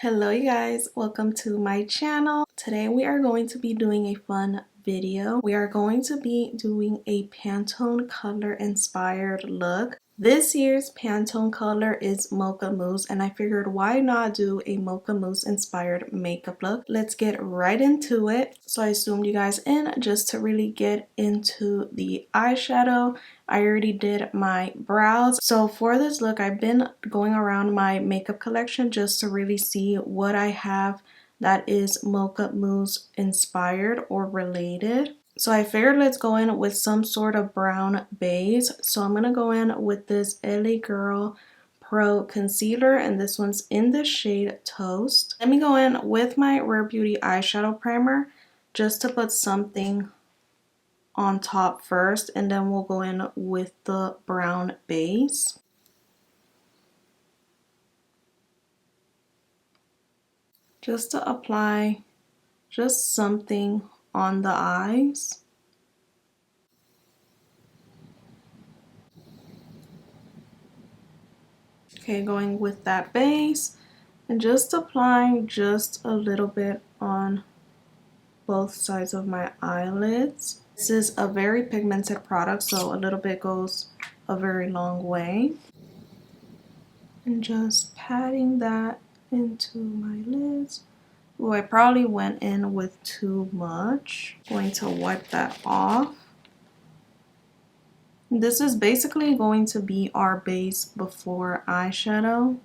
Hello you guys, welcome to my channel. Today we are going to be doing a fun video. We are going to be doing a Pantone color inspired look. This year's Pantone color is Mocha Mousse and I figured why not do a Mocha Mousse inspired makeup look. Let's get right into it. So I zoomed you guys in just to really get into the eyeshadow. I already did my brows. So for this look, I've been going around my makeup collection just to really see what I have that is Mocha Mousse inspired or related. So I figured let's go in with some sort of brown base. So I'm going to go in with this LA Girl Pro Concealer, and this one's in the shade Toast. Let me go in with my Rare Beauty eyeshadow primer just to put something on top first, and then we'll go in with the brown base. Just to apply just something on the eyes. Okay, going with that base and just applying just a little bit on both sides of my eyelids. This is a very pigmented product, so a little bit goes a very long way. And just patting that into my lids. Oh, I probably went in with too much. Going to wipe that off. This is basically going to be our base before eyeshadow.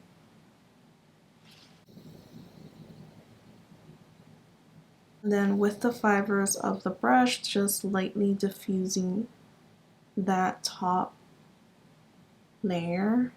And then with the fibers of the brush, just lightly diffusing that top layer.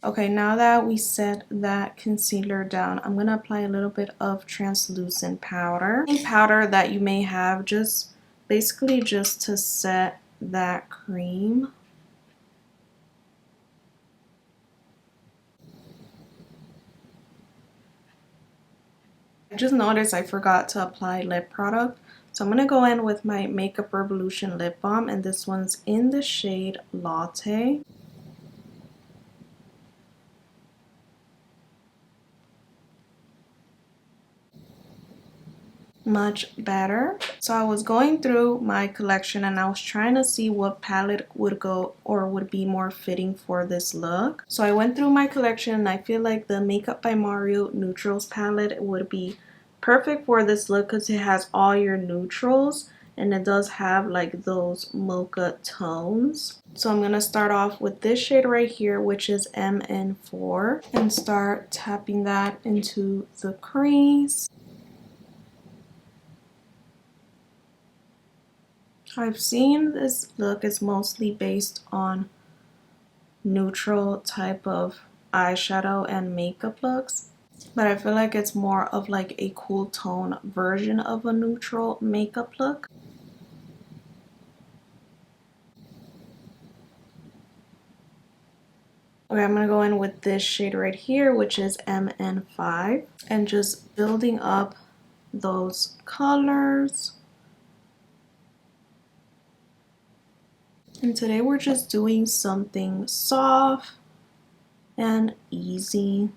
Okay, now that we set that concealer down, I'm going to apply a little bit of translucent powder. Any powder that you may have, just basically just to set that cream. I just noticed I forgot to apply lip product. So I'm going to go in with my Makeup Revolution lip balm, and this one's in the shade Latte. Much better. So I was going through my collection and I was trying to see what palette would go or would be more fitting for this look. So I went through my collection and I feel like the Makeup by Mario Neutrals palette would be perfect for this look because it has all your neutrals and it does have like those mocha tones. So I'm going to start off with this shade right here, which is MN4, and start tapping that into the crease. I've seen this look is mostly based on neutral type of eyeshadow and makeup looks, but I feel like it's more of like a cool tone version of a neutral makeup look. Okay, I'm going to go in with this shade right here, which is MN5, and just building up those colors. And today we're just doing something soft and easy.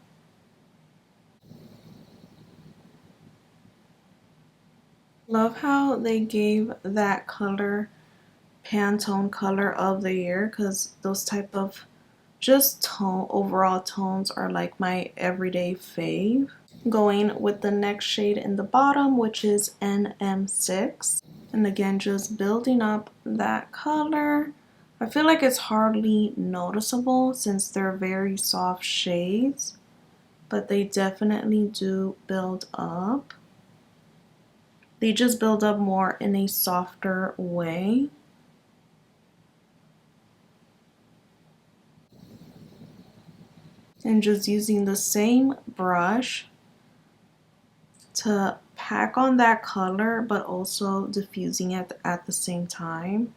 Love how they gave that color Pantone color of the year, because those type of just overall tones are like my everyday fave. Going with the next shade in the bottom, which is NM6. And again, just building up that color. I feel like it's hardly noticeable since they're very soft shades, but they definitely do build up. They just build up more in a softer way. And just using the same brush to pack on that color, but also diffusing it at the same time.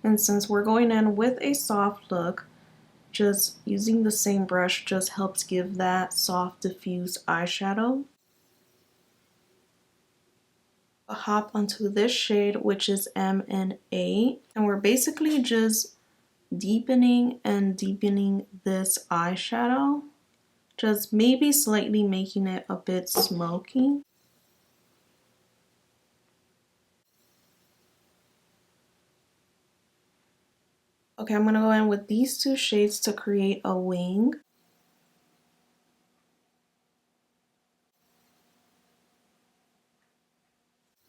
And since we're going in with a soft look, just using the same brush just helps give that soft diffused eyeshadow. hop onto this shade, which is M&A, and we're basically just deepening and deepening this eyeshadow, just maybe slightly making it a bit smoky. Okay, I'm gonna go in with these two shades to create a wing.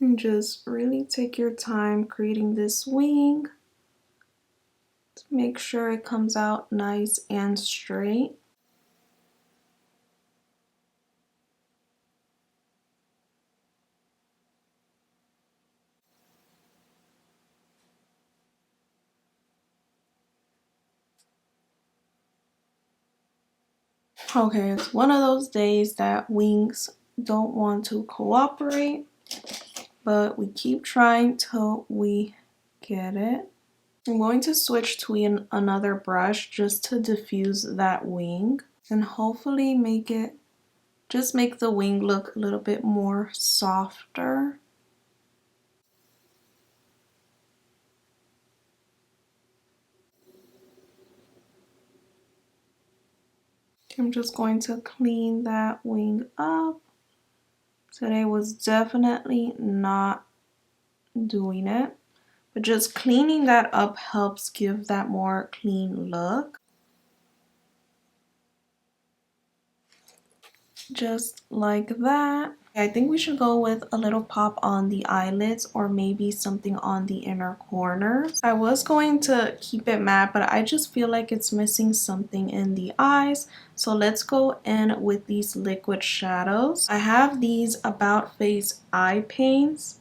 And just really take your time creating this wing to make sure it comes out nice and straight. Okay, it's one of those days that wings don't want to cooperate, but we keep trying till we get it. I'm going to switch to another brush just to diffuse that wing and hopefully just make the wing look a little bit more softer. I'm just going to clean that wing up. Today was definitely not doing it, but just cleaning that up helps give that more clean look. Just like that. I think we should go with a little pop on the eyelids or maybe something on the inner corners. I was going to keep it matte, but I just feel like it's missing something in the eyes. So let's go in with these liquid shadows. I have these About Face eye paints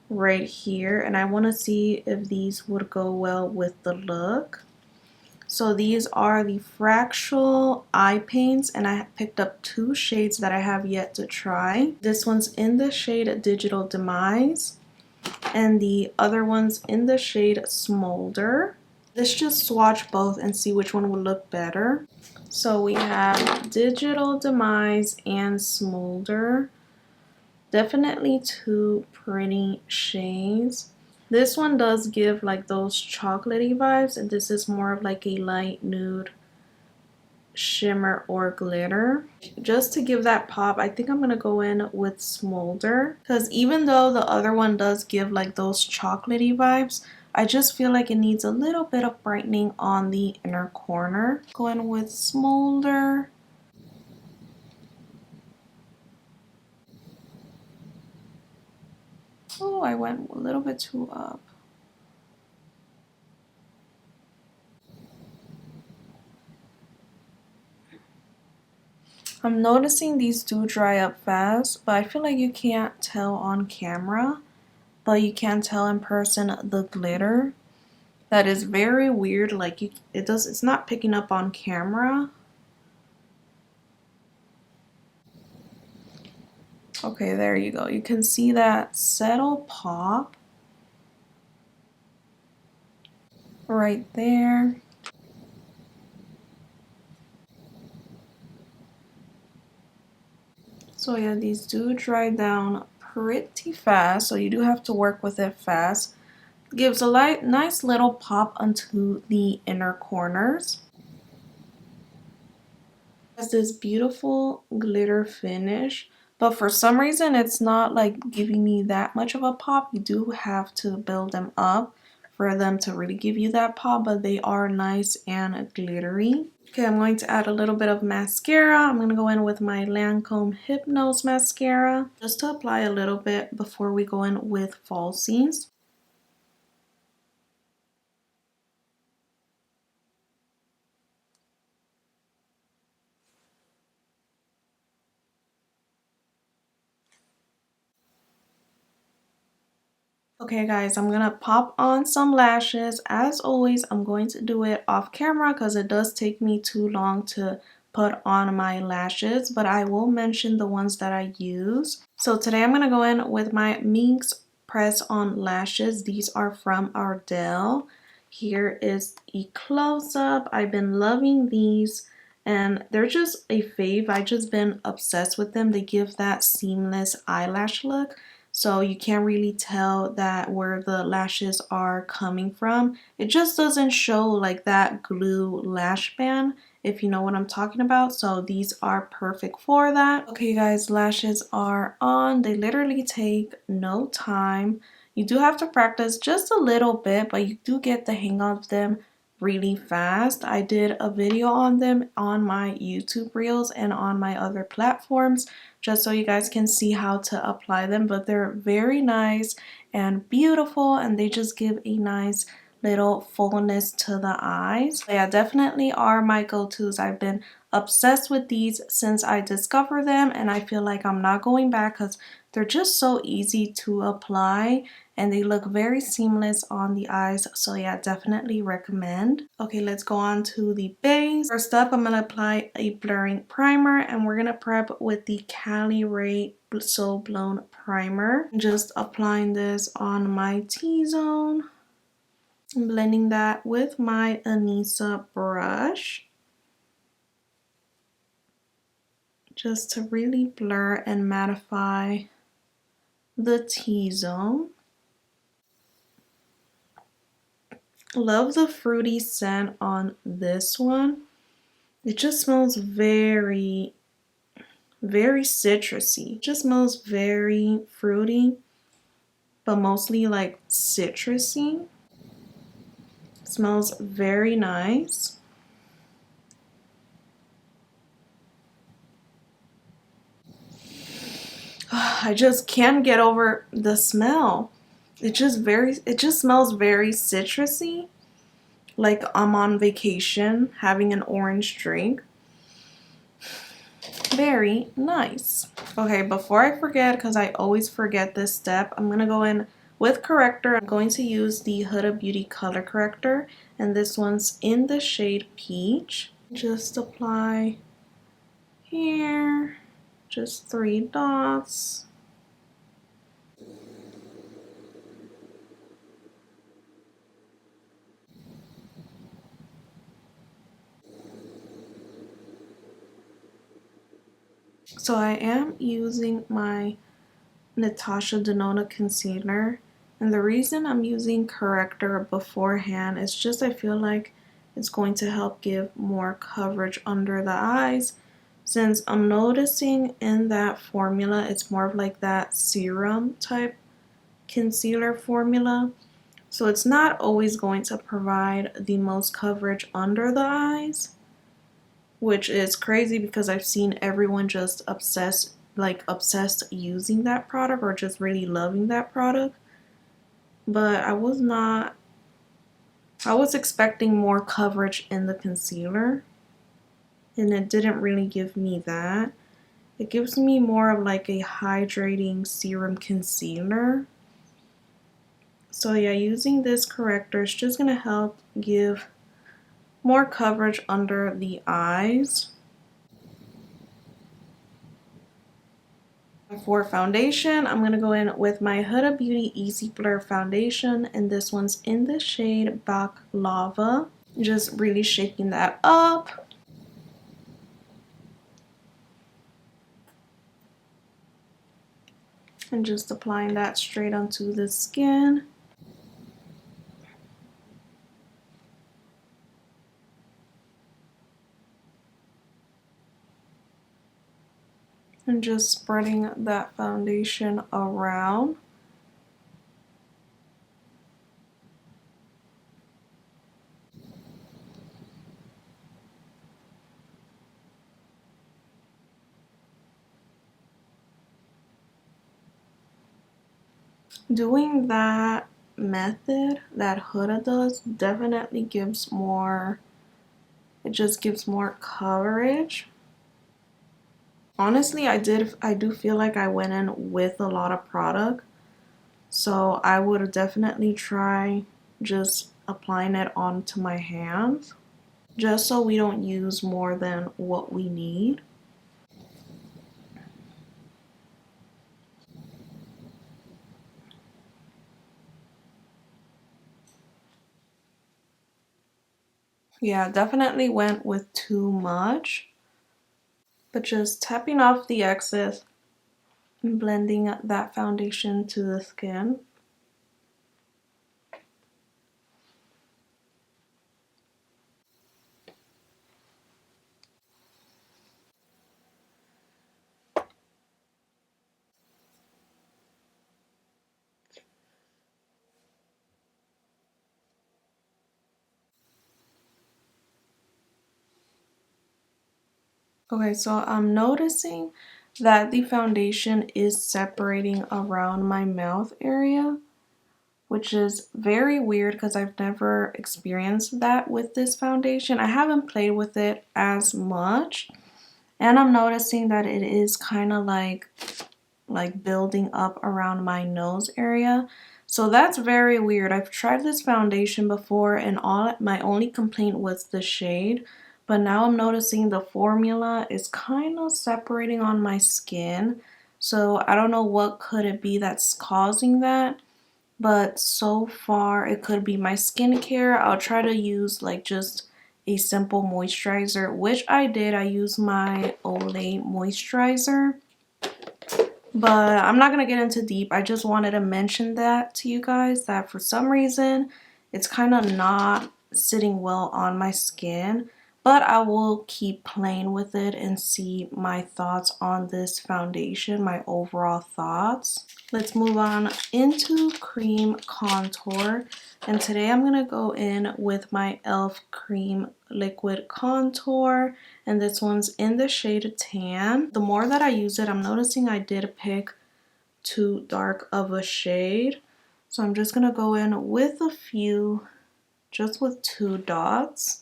right here, and I want to see if these would go well with the look. So these are the Fractal eye paints, and I picked up two shades that I have yet to try. This one's in the shade Digital Demise, and the other one's in the shade Smolder. Let's just swatch both and see which one will look better. So we have Digital Demise and Smolder. Definitely two pretty shades. This one does give like those chocolatey vibes, and this is more of like a light nude shimmer or glitter. Just to give that pop, I think I'm gonna go in with Smolder, because even though the other one does give like those chocolatey vibes, I just feel like it needs a little bit of brightening on the inner corner. Go in with Smolder. Oh, I went a little bit too up. I'm noticing these do dry up fast, but I feel like you can't tell on camera, but you can tell in person the glitter. That is very weird. Like it's not picking up on camera. Okay, there you go. You can see that subtle pop right there. So yeah, these do dry down pretty fast, so you do have to work with it fast. Gives a nice little pop onto the inner corners. Has this beautiful glitter finish, but for some reason it's not like giving me that much of a pop. You do have to build them up for them to really give you that pop, but they are nice and glittery. Okay, I'm going to add a little bit of mascara. I'm going to go in with my Lancome Hypnose mascara just to apply a little bit before we go in with falsies. Okay guys, I'm gonna pop on some lashes. As always, I'm going to do it off camera because it does take me too long to put on my lashes, but I will mention the ones that I use. So today I'm gonna go in with my Minx Press On Lashes. These are from Ardell. Here is a close-up. I've been loving these and they're just a fave. I've just been obsessed with them. They give that seamless eyelash look. so you can't really tell that where the lashes are coming from. It just doesn't show like that glue lash band, if you know what I'm talking about. So these are perfect for that. Okay guys, lashes are on. They literally take no time. You do have to practice just a little bit, but you do get the hang of them really fast. I did a video on them on my YouTube reels and on my other platforms, just so you guys can see how to apply them. But they're very nice and beautiful, and they just give a nice little fullness to the eyes. Yeah, definitely are my go-tos. I've been obsessed with these since I discovered them, and I feel like I'm not going back because they're just so easy to apply and they look very seamless on the eyes. So yeah, definitely recommend. Okay, let's go on to the base. First up, I'm gonna apply a blurring primer, and we're gonna prep with the Cali Ray So Blown primer. Just applying this on my T-zone. I'm blending that with my Anissa brush, just to really blur and mattify the T-zone. Love the fruity scent on this one. It just smells very, very citrusy. It just smells very fruity, but mostly like citrusy. It smells very nice. I just can't get over the smell. It just smells very citrusy. Like I'm on vacation having an orange drink. Very nice. Okay, before I forget, because I always forget this step, I'm gonna go in with corrector. I'm going to use the Huda Beauty color corrector, and this one's in the shade Peach. Just apply here, just 3 dots. So I am using my Natasha Denona concealer, and the reason I'm using corrector beforehand is just I feel like it's going to help give more coverage under the eyes, since I'm noticing in that formula it's more of like that serum type concealer formula, so it's not always going to provide the most coverage under the eyes, which is crazy because I've seen everyone just obsessed using that product or just really loving that product. But I was expecting more coverage in the concealer, and it didn't really give me that. It gives me more of like a hydrating serum concealer. So yeah, using this corrector is just gonna help give more coverage under the eyes. For foundation, I'm going to go in with my Huda Beauty Easy Blur foundation, and this one's in the shade Baklava. Just really shaking that up. And just applying that straight onto the skin. And just spreading that foundation around. Doing that method that Huda does definitely gives more, it just gives more coverage. Honestly, I do feel like I went in with a lot of product, so I would definitely try just applying it onto my hands, just so we don't use more than what we need. Yeah, definitely went with too much, but just tapping off the excess blending that foundation to the skin. Okay, so I'm noticing that the foundation is separating around my mouth area, which is very weird because I've never experienced that with this foundation. I haven't played with it as much, and I'm noticing that it is kind of like building up around my nose area. So that's very weird. I've tried this foundation before and my only complaint was the shade, but now I'm noticing the formula is kind of separating on my skin. So I don't know what could it be that's causing that, but so far it could be my skincare. I'll try to use like just a simple moisturizer, which I did. I used my Olay moisturizer. But I'm not going to get into deep. I just wanted to mention that to you guys, that for some reason it's kind of not sitting well on my skin. But I will keep playing with it and see my thoughts on this foundation, my overall thoughts. Let's move on into cream contour. And today I'm going to go in with my e.l.f. cream liquid contour. And this one's in the shade Tan. The more that I use it, I'm noticing I did pick too dark of a shade. So I'm just going to go in with a few, just with 2 dots,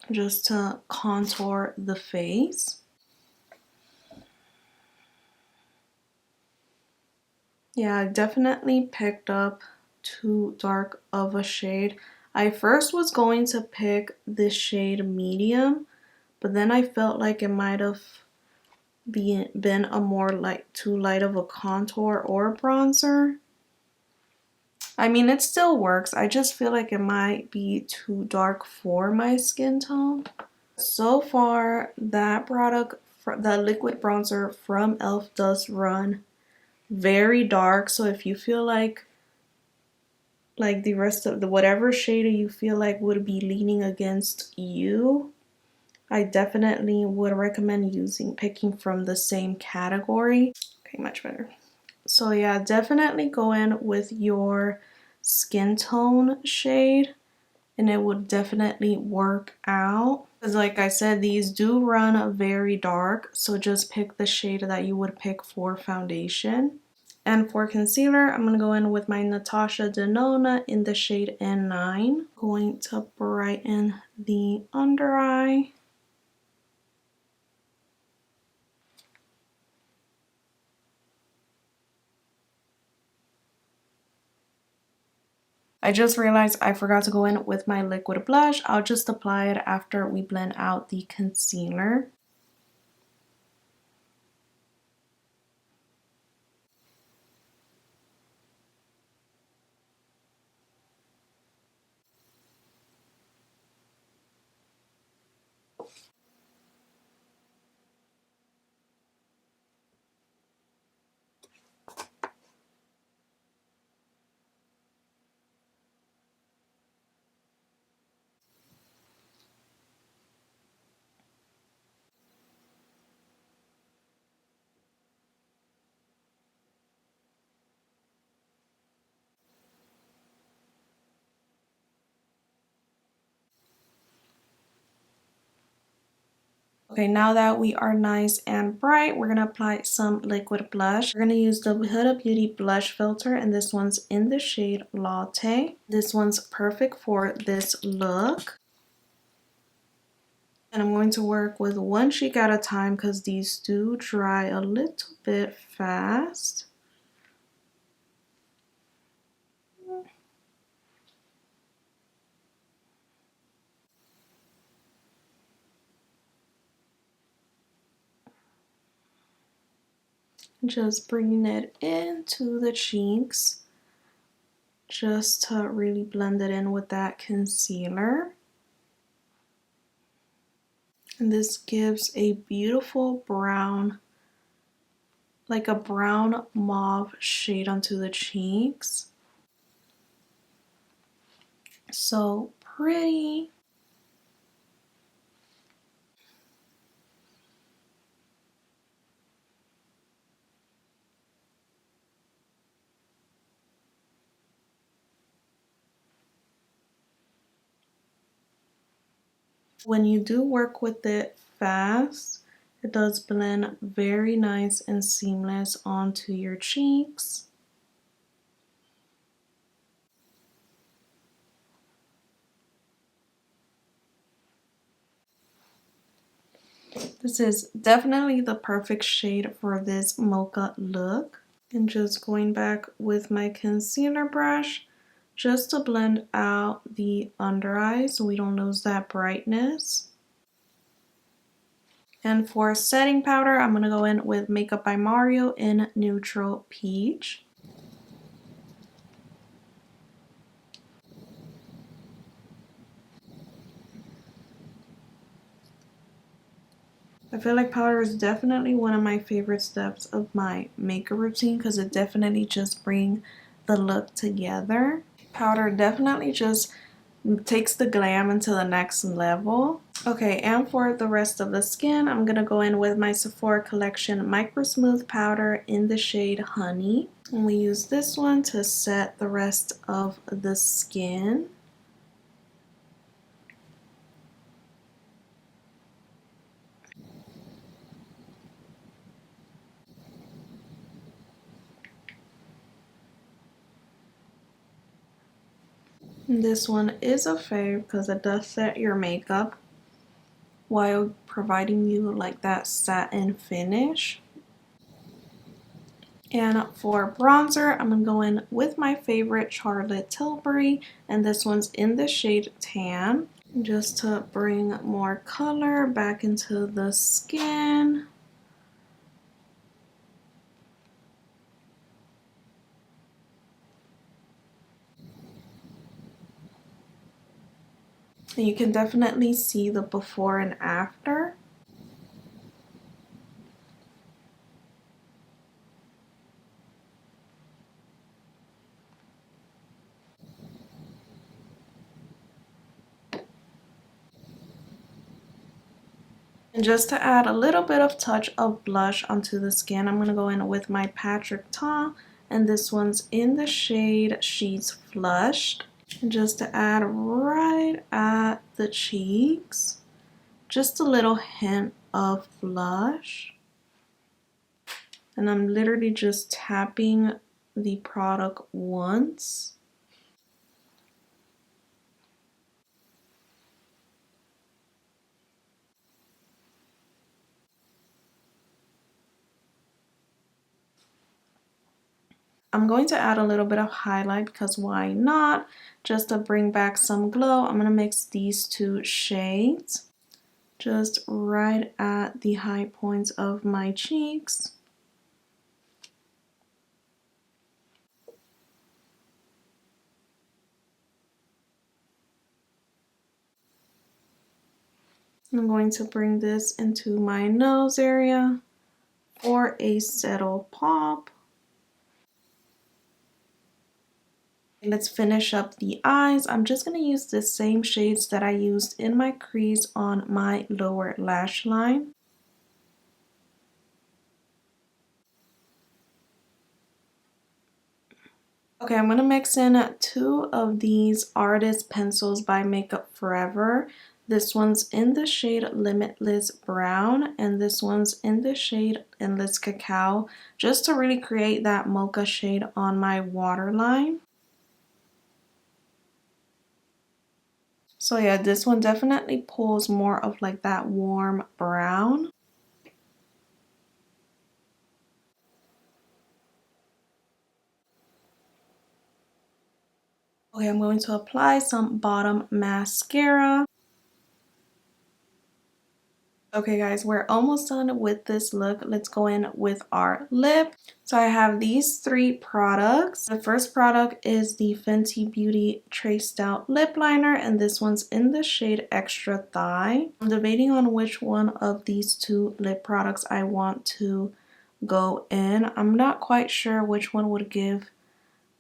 just to contour the face. Yeah, I definitely picked up too dark of a shade. I first was going to pick this shade medium, but then I felt like it might have been a more too light of a contour or bronzer. I mean, it still works. I just feel like it might be too dark for my skin tone. So far, that product, the liquid bronzer from e.l.f. does run very dark. So if you feel like the rest of the whatever shade you feel like would be leaning against you, I definitely would recommend picking from the same category. Okay, much better. So yeah, definitely go in with your skin tone shade and it would definitely work out. Because like I said, these do run very dark, so just pick the shade that you would pick for foundation. And for concealer, I'm going to go in with my Natasha Denona in the shade N9. Going to brighten the under eye. I just realized I forgot to go in with my liquid blush. I'll just apply it after we blend out the concealer. Okay, now that we are nice and bright, we're going to apply some liquid blush. We're going to use the Huda Beauty blush filter, and this one's in the shade Latte. This one's perfect for this look. And I'm going to work with one cheek at a time because these do dry a little bit fast. Just bringing it into the cheeks just to really blend it in with that concealer. And this gives a beautiful brown like a brown mauve shade onto the cheeks. So pretty. When you do work with it fast, it does blend very nice and seamless onto your cheeks. This is definitely the perfect shade for this mocha look. And just going back with my concealer brush just to blend out the under eye so we don't lose that brightness. And for setting powder, I'm going to go in with Makeup by Mario in Neutral Peach. I feel like powder is definitely one of my favorite steps of my makeup routine because it definitely just brings the look together. Powder definitely just takes the glam into the next level. Okay, and for the rest of the skin, I'm gonna go in with my Sephora Collection Micro Smooth Powder in the shade Honey. And we use this one to set the rest of the skin. And this one is a fave because it does set your makeup while providing you like that satin finish. And for bronzer, I'm going to go in with my favorite Charlotte Tilbury, and this one's in the shade Tan, just to bring more color back into the skin. And you can definitely see the before and after. And just to add a little bit of touch of blush onto the skin, I'm going to go in with my Patrick Ta, and this one's in the shade She's Flushed. And just to add right at the cheeks, just a little hint of blush. And I'm literally just tapping the product once. I'm going to add a little bit of highlight because why not? Just to bring back some glow, I'm going to mix these two shades just right at the high points of my cheeks. I'm going to bring this into my nose area for a settle pop. Let's finish up the eyes. I'm just going to use the same shades that I used in my crease on my lower lash line. Okay, I'm going to mix in two of these Artist Pencils by Makeup Forever. This one's in the shade Limitless Brown, and this one's in the shade Endless Cacao, just to really create that mocha shade on my waterline. So yeah, this one definitely pulls more of like that warm brown. Okay, I'm going to apply some bottom mascara. Okay guys, we're almost done with this look. Let's go in with our lip. So I have these three products. The first product is the Fenty Beauty Traced Out Lip Liner, and this one's in the shade Extra Thigh. I'm debating on which one of these two lip products I want to go in. I'm not quite sure which one would give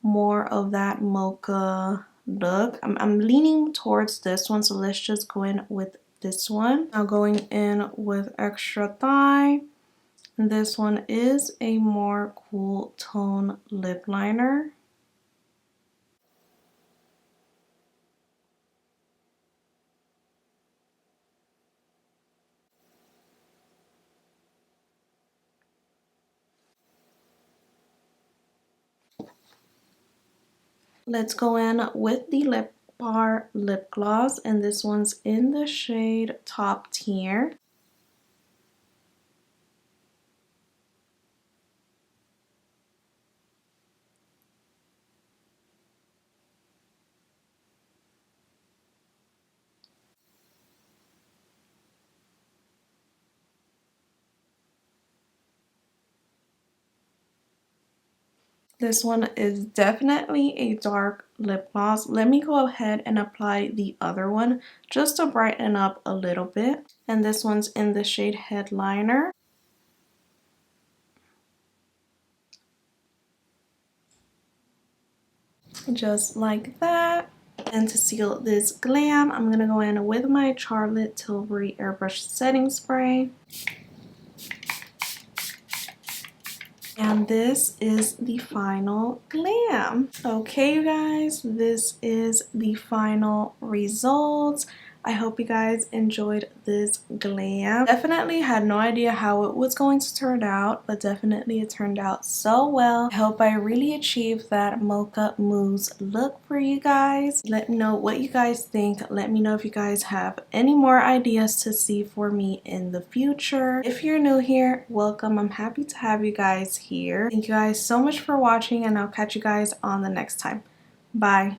more of that mocha look. I'm leaning towards this one, so let's just go in with this one. Now going in with Extra Thigh. This one is a more cool tone lip liner. Let's go in with the Lip Bar lip gloss, and this one's in the shade Top Tier. This one is definitely a dark lip gloss. Let me go ahead and apply the other one just to brighten up a little bit. And this one's in the shade Headliner. Just like that. And to seal this glam, I'm going to go in with my Charlotte Tilbury Airbrush Setting Spray. And this is the final glam. Okay, you guys, this is the final results. I hope you guys enjoyed this glam. Definitely had no idea how it was going to turn out, but definitely it turned out so well. I hope I really achieved that Mocha Mousse look for you guys. Let me know what you guys think. Let me know if you guys have any more ideas to see for me in the future. If you're new here, welcome. I'm happy to have you guys here. Thank you guys so much for watching, and I'll catch you guys on the next time. Bye.